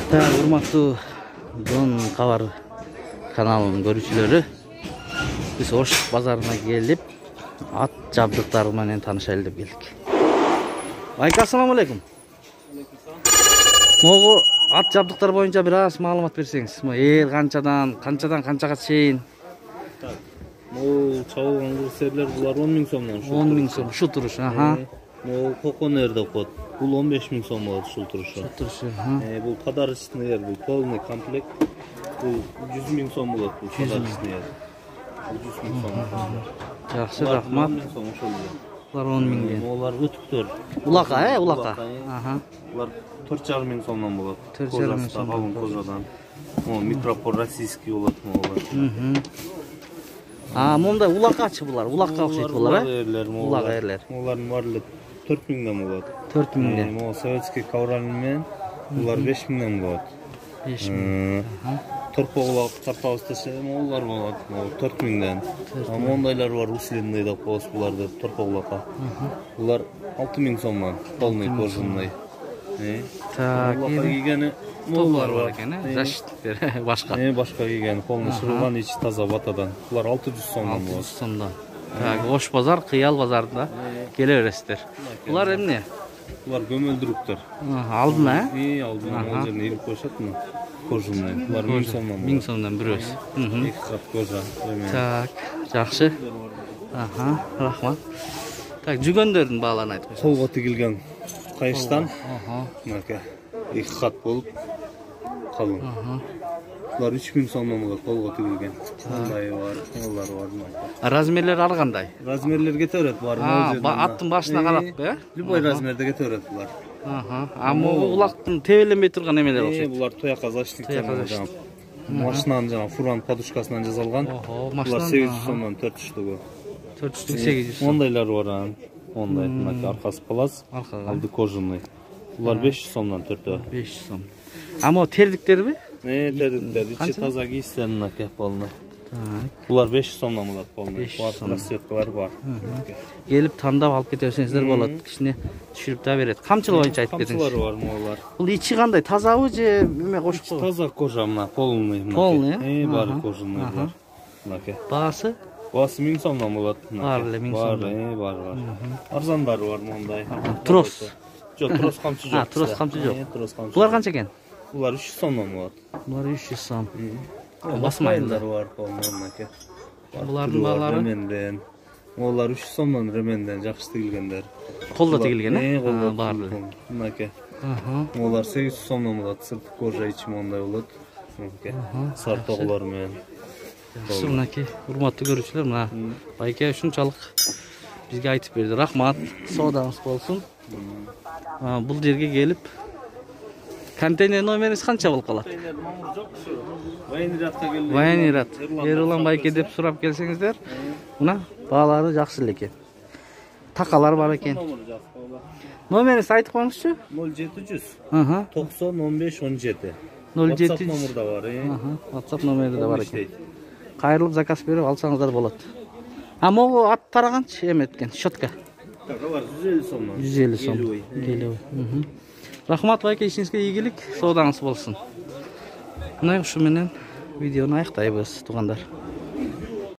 Урматтуу Дон Кабар каналынын көрүүчүлөрү, биз Ош базарына келип, ат жабдыктары менен таанышайлы деп келдик. Байка, ассаламу алейкум. Могу ат жабдыктар боюнча бир аз маалымат берсеңиз. Канчадан канчага чейин? Могу чабылган кырсерлер булар 10 000 сомдон. 10 000 сом ушул турушу, Могу коконер деп коет. Бул 15 000 сом болот ушул турушу. Бул подарочный, бул полный комплект. Бул 100 000 сом болот, бул подарочный. 100 000 сом. Жакшы, рахмат. Булар 10 000 ден. Булар өтүктөр. Улака, улака. Булар 4,5 000 сомдон болот. 4,5 000 сом. Калын кожадан. Микропор российский болот булар. Мондай улакачы булар, улакка окшойт булар, Улак эрлер. Булардын баары 4 000 ден болот. 4 000 ден. Могу советский ковраль менен булар 5 000 ден болот. 5 000. Торпо улак тартабыз десе, могулар болот. 4 000 ден. Мондайлар бар, усиленный деп коебуз буларды, торпо улакка. Булар 6 000 сомдон, полный кожаный. Улакка кийгени Толлар бар экен, защиттер башка. Башка кийген, полный шырылган, ичи таза батадан. Булар 600 сомдон болот. 600 сомдон. Ош базар, Кыял базарында келе бересиздер. Булар эмне? Булар көмөлдүрүктөр. Алдын, Алдын, ал жерине илип коюшат мына. Кожаный. Булар 1000 сомдон. 1000 сомдон бирөөсү. 2 кат кожа. Жакшы. Рахмат. Жүгөндөрдүн бааларын айтып койсоңуз. Колго тигилген кайыштан. Мынакей 2 кат болуп калың. Булар 3000 сомдон болот, колго тигилген. Мындай бар, коллар бар. Размерлери ар кандай? Размерлер кете берет, бар. Аттын башына карап, Любой размерде кете берет булар. Могу улактын тебеленбей турган эмелер окшойт. Булар тояка защитниктер. Машинанын жана фуран подушкасынан жасалган. Булар 800 сомдон 4 штугу. 4 штук 800 сом. Мондайлар бар. Мондай, мынакей аркасы плац, алды кожаный. Булар 500 сомдон 4-ө. 500 сом. Могу тердиктерби? Тердиктер, ичи таза кийсе мынакей полный. Булар 500 сомдон болот полный. Бар, расцветкалар бар. Келип тандап алып кете берсеңиздер болот. Кичине түшүрүп да берет. Камчылы боюнча айтып кетиңиз. Камчылары бар могулар. Бул ичи кандай? Тазабы же эме кошуп койгон? Таза кожа мына, полный. Полный, бары кожаный бар. Мынакей. Баасы? Баасы 1000 сомдон болот. Бар эле 1000 сомдон. Бар. Арзандары бар мондай. Трос. Жок, трос камчы жок. Трос камчы жок. Булар канча экен? Булар 300 сомдон болот. Булар 300 сом. Басмайлар бар, мынакей. Булардын баалары ременден. Олар 300 сомдон ременден жакшы тигилгендер. Колдо тигилген, бар эле. Мынакей. Олар 800 сомдон болот, сырты кожа ичи мондай болот. Мынакей. Сар тоголор менен. Мынакей, урматтуу көрүүчүлөр, мына Байке ушунчалык бизге айтып берди. Рахмат, соодаңыз болсун. Бул жерге келип контейнер номериңиз канча болуп калат? Военирятка келди. Военират. Эрулан Байке деп сурап келсеңиздер, мына баалары жакшы эле экен. Такалар бар экен. Номериңизди айтып коюңузчу? 0700 90 15 17. 0700 номер да бар. WhatsApp номери да бар экен. Кайрылып заказ берип алсаңыздар болот. Могу ат тараганчы эме эткен, щетка. Алар 150 сомдон. 150 сом. Келеби. Рахмат Байке, ишиңизге ийгилик, соодаңыз болсун. Мына ушу менен видеону аяктайбыз, туугандар.